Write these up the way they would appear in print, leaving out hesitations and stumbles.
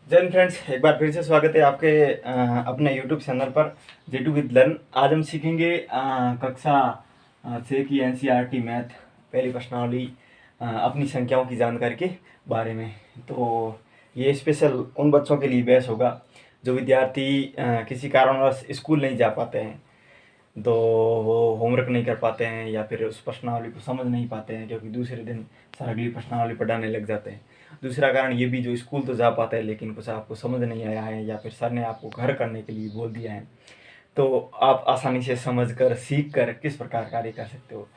जय हिंद फ्रेंड्स, एक बार फिर से स्वागत है आपके अपने यूट्यूब चैनल पर J2 विद लर्न। आज हम सीखेंगे कक्षा 6 की NCERT मैथ पहली प्रश्नावली अपनी संख्याओं की जानकारी के बारे में। तो ये स्पेशल उन बच्चों के लिए बेस होगा जो विद्यार्थी किसी कारणवश स्कूल नहीं जा पाते हैं, तो वो होमवर्क नहीं कर पाते हैं या फिर उस प्रश्नावली को समझ नहीं पाते हैं क्योंकि दूसरे दिन सर अगली प्रश्नावली पढ़ाने लग जाते हैं। दूसरा कारण ये भी, जो स्कूल तो जा पाता है लेकिन कुछ आपको समझ नहीं आया है या फिर सर ने आपको घर करने के लिए बोल दिया है, तो आप आसानी से समझ कर सीख कर किस प्रकार कार्य कर सकते हो।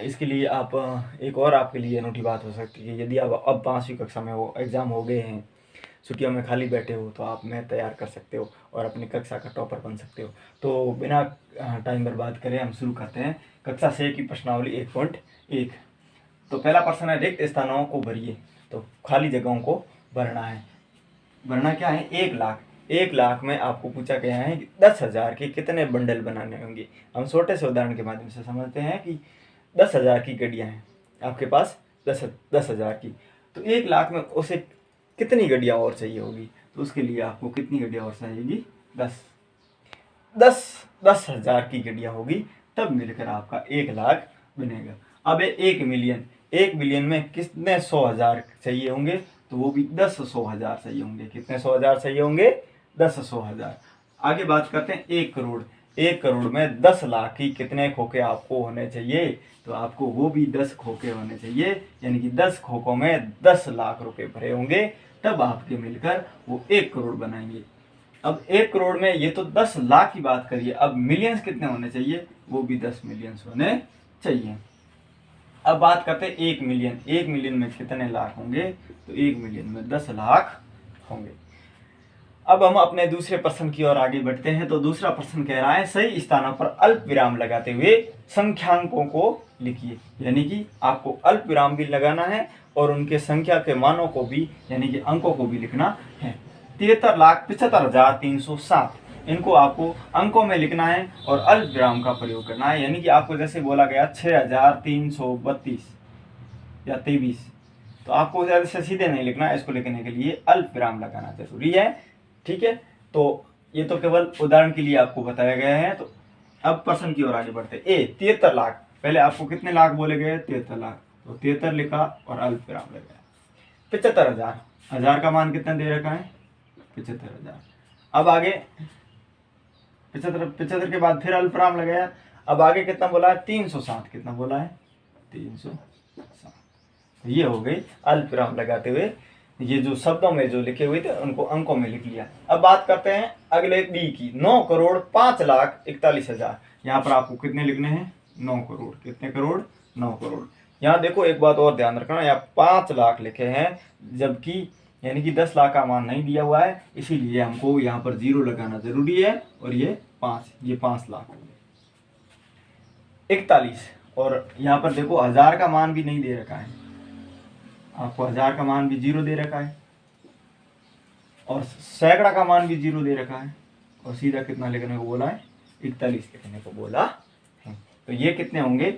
इसके लिए आप एक और आपके लिए अनूठी बात हो सकती है, यदि आप अब 5वीं कक्षा में हो, एग्ज़ाम हो गए हैं, छुट्टियों में खाली बैठे हो, तो आप मैथ तैयार कर सकते हो और अपनी कक्षा का टॉपर बन सकते हो। तो बिना टाइम बर्बाद करें हम शुरू करते हैं कक्षा 6 की प्रश्नावली 1.1। तो पहला प्रश्न है, रिक्त स्थानों को भरिए। तो खाली जगहों को भरना है। भरना क्या है? 1,00,000। 1,00,000 में आपको पूछा गया है कि 10,000 के कितने बंडल बनाने होंगे। हम छोटे से उदाहरण के माध्यम से समझते हैं कि 10,000 की गड्डियाँ हैं आपके पास, 10,000 की, तो 1,00,000 में उसे कितनी गड्डियाँ और चाहिए होगी? तो उसके लिए आपको कितनी गड्डियाँ और चाहिएगी? 10,000 की गड्डियाँ होगी, तब मिलकर आपका 1,00,000 बनेगा। अब 1 मिलियन, 1 मिलियन में कितने 100,000 चाहिए होंगे? तो वो भी 10,100,000 चाहिए होंगे। कितने 100,000 चाहिए होंगे? 10,100,000। आगे बात करते हैं 1 करोड़। 1 करोड़ में 10 लाख की कितने खोखे आपको होने चाहिए? तो आपको वो भी 10 खोखे होने चाहिए, यानी कि 10 खोखों में 10 लाख रुपए भरे होंगे, तब आपके मिलकर वो 1 करोड़ बनाएंगे। अब 1 करोड़ में ये तो 10 लाख की बात करिए, अब मिलियंस कितने होने चाहिए? वो भी 10 मिलियंस होने चाहिए। अब बात करते हैं 1 मिलियन। 1 मिलियन में कितने लाख होंगे? तो 1 मिलियन में 10 लाख होंगे। अब हम अपने दूसरे प्रश्न की ओर आगे बढ़ते हैं। तो दूसरा प्रश्न कह रहा है, सही स्थानों पर अल्प विराम लगाते हुए संख्यांकों को लिखिए। यानी कि आपको अल्प विराम भी लगाना है और उनके संख्या के मानों को भी, यानी कि अंकों को भी लिखना है। 73,75,307, इनको आपको अंकों में लिखना है और अल्प विराम का प्रयोग करना है। यानी कि आपको जैसे बोला गया 6,332 या 23, तो आपको जैसे सीधे नहीं लिखना है, इसको लिखने के लिए अल्प विराम लगाना जरूरी है। ठीक है, तो ये तो केवल उदाहरण के लिए आपको बताया गया है। तो अब प्रश्न की ओर आगे बढ़ते। 73 लाख, पहले आपको कितने लाख बोले गए? 73 लाख, तो 73 लिखा और अल्प विराम लगाया। 75,000, हजार का मान कितना दे रखा है? 75,000। अब आगे 75 के बाद फिर अल्प विराम लगाया। अब आगे कितना बोला है? 360। कितना बोला है? 360। ये हो गई अल्प विराम लगाते हुए, ये जो शब्दों में जो लिखे हुए थे उनको अंकों में लिख लिया। अब बात करते हैं अगले बी की। 9,05,41,000। यहाँ पर आपको कितने लिखने हैं? 9 करोड़। कितने करोड़? 9 करोड़। यहाँ देखो एक बात और ध्यान रखना, यहाँ 5 लाख लिखे हैं, जबकि यानी कि 10 लाख का मान नहीं दिया हुआ है, इसीलिए हमको यहाँ पर 0 लगाना जरूरी है। और ये 5 लाख हो गए। 41, और यहाँ पर देखो 1000 का मान भी नहीं दे रखा है, आपको 1000 का मान भी 0 दे रखा है और सैकड़ा का मान भी 0 दे रखा है, और सीधा कितना लिखने को बोला है? 41 लिखने को बोला है। तो ये कितने होंगे?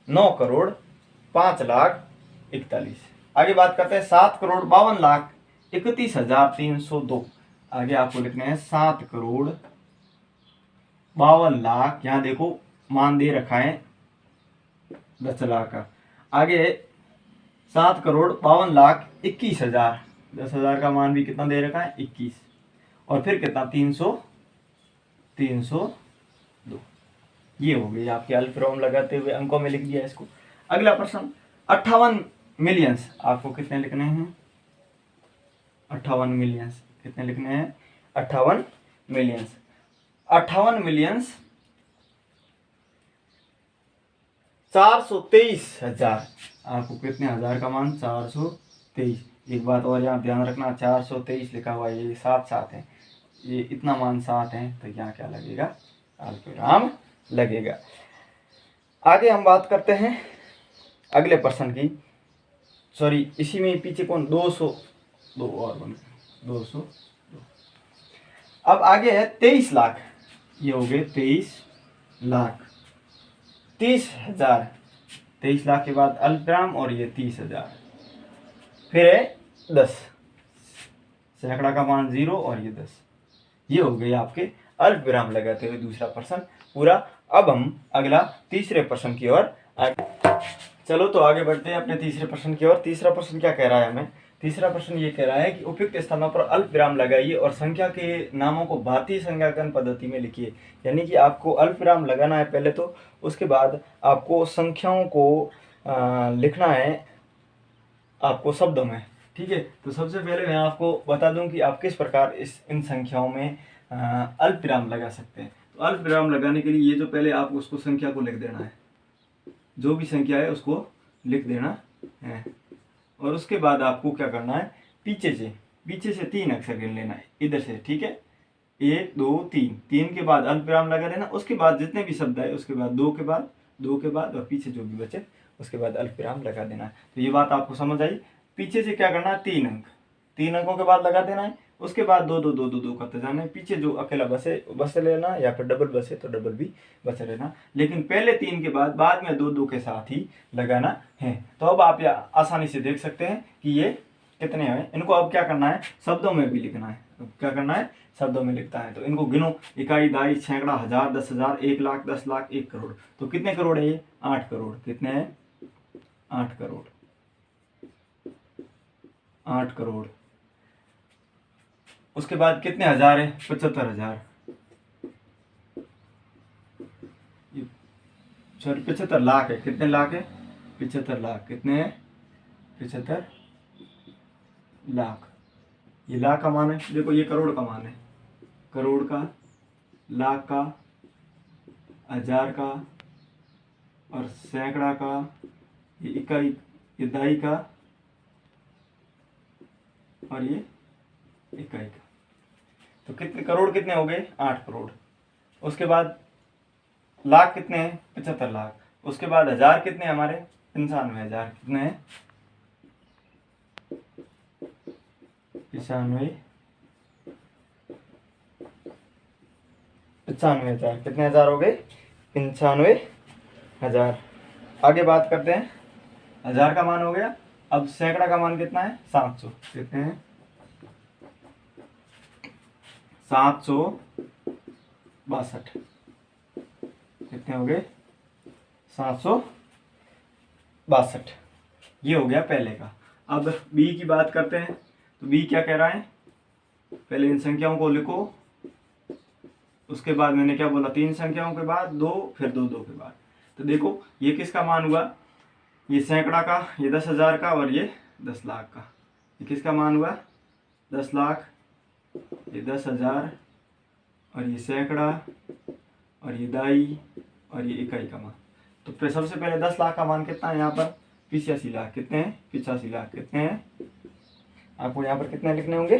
9,05,41,000। आगे बात करते हैं 7,52,31,302। आगे आपको लिखने हैं 7,52,00,000। यहाँ देखो मान दे रखा है 10 लाख का। आगे 7,52,21,000, 10,000 का मान भी कितना दे रखा है? 21, और फिर कितना? 302। ये हो गई आपकी अल्प विराम लगाते हुए अंकों में लिख दिया इसको। अगला प्रश्न 58 मिलियंस। आपको कितने लिखने हैं? 58 मिलियंस। कितने लिखने हैं? 58 मिलियंस। 58 मिलियंस 423,000। आपको कितने हजार का मान? 423। एक बात और यहाँ ध्यान रखना, 423 लिखा हुआ है, ये 7 7 है, ये इतना मान 7 है, तो यहाँ क्या लगेगा? अल्प विराम लगेगा। आगे हम बात करते हैं अगले प्रश्न की। सॉरी, इसी में पीछे कौन? 202 और बन 202। अब आगे है 23 लाख। ये हो गए 23 लाख। 30,000, 23 लाख के बाद अल्पविराम और ये 30,000, फिर है 10। सैकड़ा का मान 0 और ये 10। ये हो गए आपके अल्प विराम लगाते हुए दूसरा प्रश्न पूरा। अब हम अगला तीसरे प्रश्न की ओर चलो तो आगे बढ़ते हैं अपने तीसरे प्रश्न की ओर। तीसरा प्रश्न क्या कह रहा है हमें? तीसरा प्रश्न ये कह रहा है कि उपयुक्त स्थानों पर अल्प विराम लगाइए और संख्या के नामों को भारतीय संख्याकन पद्धति में लिखिए। यानी कि आपको अल्प विराम लगाना है पहले तो, उसके बाद आपको संख्याओं को लिखना है आपको शब्दों में। ठीक है, तो सबसे पहले मैं आपको बता दूं कि आप किस प्रकार इन संख्याओं में अल्प विराम लगा सकते हैं। तो अल्प विराम लगाने के लिए ये जो पहले आप उसको संख्या को लिख देना है, जो भी संख्या है उसको लिख देना है। और उसके बाद आपको क्या करना है, पीछे से 3 अक्षर गिन लेना है इधर से। ठीक है, 1 2 3, 3 के बाद अल्प विराम लगा लेना। उसके बाद जितने भी शब्द आए उसके बाद 2 के बाद और पीछे जो भी बचे उसके बाद अल्प विराम लगा देना है। तो ये बात आपको समझ आई। पीछे से क्या करना है, 3 अंक, 3 अंकों के बाद लगा देना है। उसके बाद 2 2 2 2 2 करते जाना है। पीछे जो अकेला बसे लेना, या फिर डबल बसे तो डबल भी बसे लेना, लेकिन पहले 3 के बाद में 2 2 के साथ ही लगाना है। तो अब आप आसानी से देख सकते हैं कि ये कितने हैं। इनको अब क्या करना है, शब्दों में भी लिखना है। क्या करना है, शब्दों में लिखता है। तो इनको गिनो, इकाई, दाई, सैकड़ा, हजार, 10,000, 1 लाख, 10 लाख, 1 करोड़। तो कितने करोड़ है ये, 8 करोड़। कितने हैं, 8 करोड़, 8 करोड़। उसके बाद कितने हजार है, 75,000, सॉरी 75 लाख है। कितने लाख है, 75 लाख। कितने हैं, 75 लाख। ये लाख का मान है, देखो ये करोड़ का मान है। करोड़ का, लाख का, हजार का और सैकड़ा का, ये इकाई, ये दाई का और ये इकाई का। तो कितने करोड़, कितने हो गए, 8 करोड़। उसके बाद लाख कितने हैं, 75 लाख। उसके बाद हजार कितने हमारे, 95,000। कितने हैं, 95,000। कितने हजार हो गए, 95,000। आगे बात करते हैं, हजार का मान हो गया। अब सैकड़ा का मान कितना है, 700। कितने हैं, 762। कितने हो गए, 762। ये हो गया पहले का। अब बी की बात करते हैं। तो बी क्या कह रहा है, पहले इन संख्याओं को लिखो। उसके बाद मैंने क्या बोला, 3 संख्याओं के बाद 2, फिर 2 2 के बाद। तो देखो ये किसका मान हुआ, ये सैकड़ा का, ये 10,000 का और ये 10 लाख का। ये किसका मान हुआ, 10 लाख, ये 10,000 और ये सैकड़ा और ये दाई और ये इकाई का मान। तो फिर सबसे पहले 10 लाख का मान कितना है यहाँ पर, 85 लाख। कितने हैं, 85 लाख। कितने हैं, आपको यहाँ पर कितने लिखने होंगे,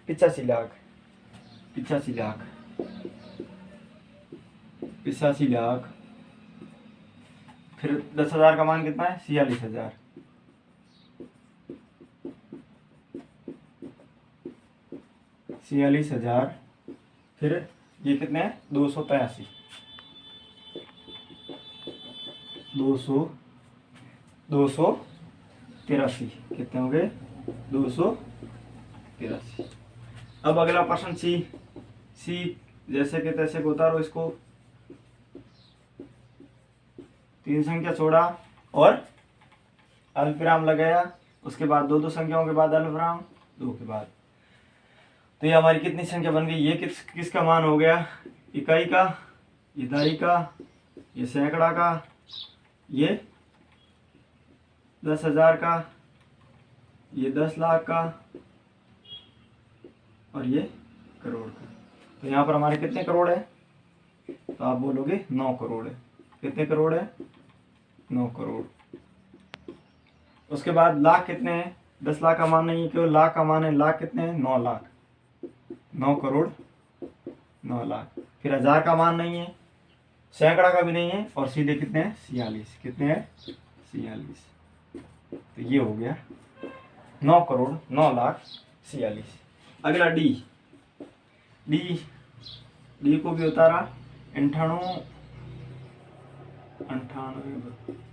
85 लाख। 85 लाख, 85 लाख। फिर 10,000 का मान कितना है, 46,000। 46,000। फिर ये कितने हैं, 283। 283। कितने हो गए, 283। अब अगला प्रश्न सी जैसे के तैसे को उतारो इसको। 3 संख्या छोड़ा और अल्प विराम लगाया। उसके बाद 2 2 संख्याओं के बाद अल्प विराम, 2 के बाद। तो ये हमारी कितनी संख्या बन गई, ये किसका मान हो गया, इकाई का, ये दाई का, ये सैकड़ा का, ये 10,000 का, ये 10 लाख का और ये करोड़ का। तो यहाँ पर हमारे कितने करोड़ है, तो आप बोलोगे 9 करोड़ है। कितने करोड़ है, 9 करोड़। उसके बाद लाख कितने हैं, 10 लाख का मान नहीं है, केवल लाख का मान है। लाख कितने हैं, 9 लाख। 9 करोड़ 9 लाख। फिर हजार का मान नहीं है, सैकड़ा का भी नहीं है, और सीधे कितने हैं, 46। कितने हैं, 46। तो ये हो गया 9 करोड़ 9 लाख 46। अगला डी को भी उतारा। 98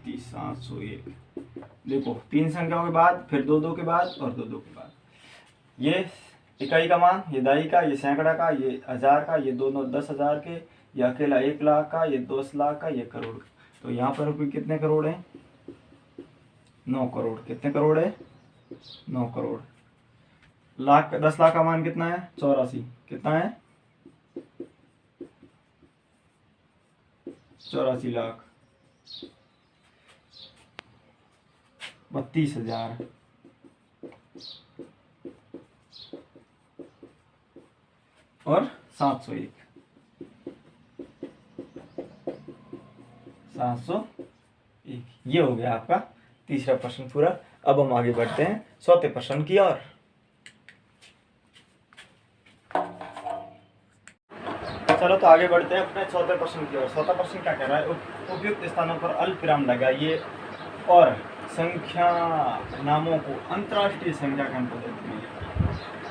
32 701। देखो 3 संख्याओं के बाद, फिर 2 2 के बाद और 2 2 के बाद। ये इकाई का मान, ये दहाई का, ये सैकड़ा का, ये हजार का, ये दोनों 10,000 के, ये अकेला 1 लाख का, ये 10 लाख का, ये करोड़ का। तो यहाँ पर रुपये कितने करोड़ है? 9 करोड़। कितने करोड़ है? 9 करोड़। लाख, 10 लाख का मान कितना है? 84। कितना है? 84 लाख 32,000 और 701। 701। ये हो गया आपका तीसरा प्रश्न पूरा। अब हम आगे बढ़ते हैं चौथे प्रश्न की ओर। चलो तो आगे बढ़ते हैं अपने चौथे प्रश्न की ओर। चौथा प्रश्न क्या कह रहा है? उपयुक्त स्थानों पर अल्पविराम लगाइए और संख्या नामों को अंतर्राष्ट्रीय संख्याकन पद्धति में लिखिए।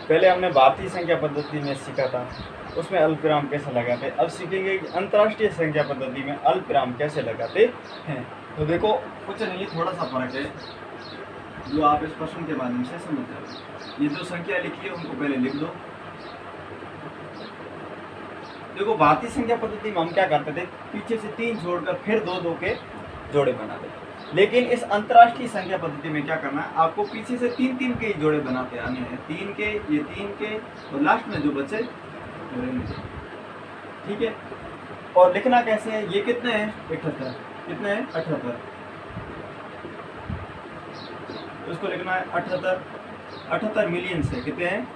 पहले हमने भारतीय संख्या पद्धति में सीखा था, उसमें अल्पविराम कैसे लगाते। अब सीखेंगे कि अंतर्राष्ट्रीय संख्या पद्धति में अल्पविराम कैसे लगाते हैं। तो देखो कुछ नहीं, थोड़ा सा फर्क है जो आप इस प्रश्न के माध्यम से समझ जाओ। ये जो संख्या लिखी है उनको पहले लिख दो। देखो भारतीय संख्या पद्धति में हम क्या करते थे, पीछे से 3 जोड़कर फिर 2-2 के जोड़े बनाते थे। लेकिन इस अंतर्राष्ट्रीय संख्या पद्धति में क्या करना है, आपको पीछे से 3-3 के ही जोड़े बनाते आने हैं। 3 के, ये 3 के, और लास्ट में जो बचे ठीक है। और लिखना कैसे है, ये कितने हैं? 78। कितने हैं? 78। उसको लिखना है 78। 78 मिलियन से कितने हैं?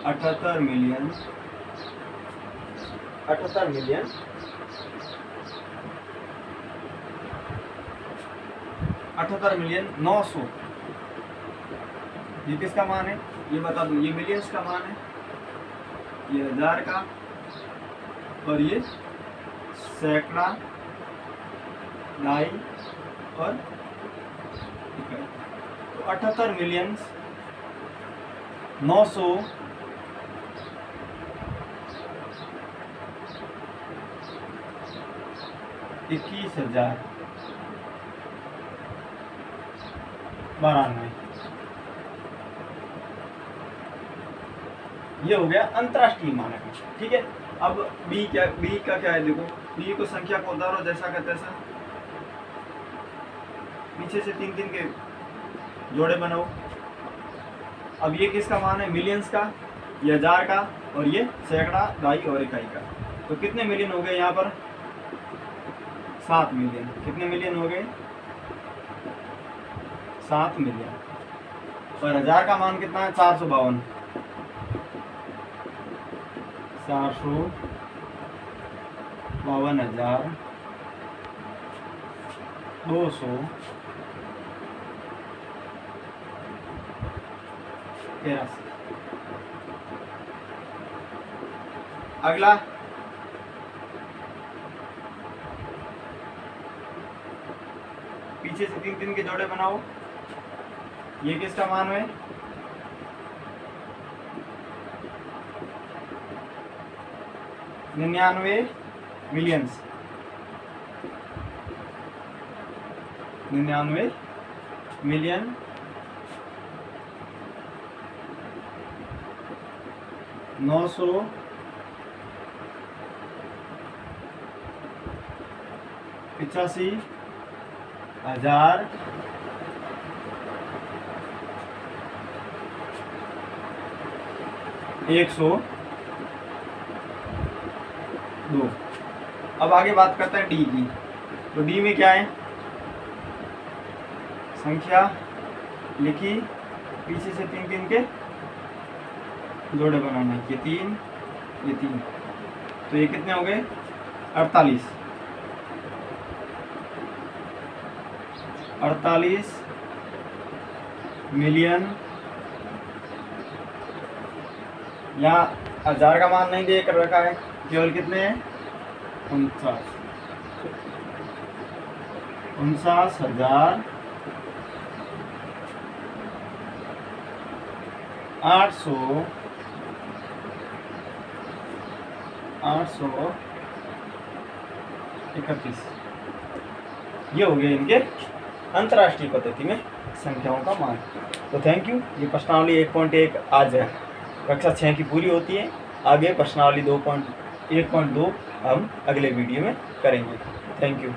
78 मिलियन। 78 million 78 million 900। ये किसका मान है? ये बता दूं, ये मिलियंस का मान है, ये हजार का, और ये सैकड़ा, ढाई और इकाई। तो 78 मिलियन 900 21,092। ये हो गया अंतरराष्ट्रीय मानक। ठीक है। अब बी का क्या है? देखो बी को संख्या को उतारो जैसा का तैसा, पीछे से 3-3 के जोड़े बनाओ। अब ये किसका मान है? मिलियंस का, ये हजार का, और ये सैकड़ा, ढाई और इकाई का। तो कितने मिलियन हो गए यहाँ पर? 7 मिलियन। कितने मिलियन हो गए? 7 मिलियन। और हजार का मान कितना है? 452। 452,283। अगला पीछे से 3-3 के जोड़े बनाओ। ये किसका मान है? 99 मिलियंस। 99 मिलियन 985,000 102। अब आगे बात करते हैं डी की। तो डी में क्या है? संख्या लिखी, पीछे से 3-3 के जोड़े बनाना। ये 3, ये 3, तो ये कितने हो गए? 48 मिलियन। यहाँ हजार का मान नहीं देकर रखा है, केवल कितने हैं? 49,831। ये हो गए इनके अंतर्राष्ट्रीय पद्धति में संख्याओं का मान। तो थैंक यू। ये प्रश्नावली 1.1 आज कक्षा 6 की पूरी होती है। आगे प्रश्नावली 1.2 हम अगले वीडियो में करेंगे। Thank you.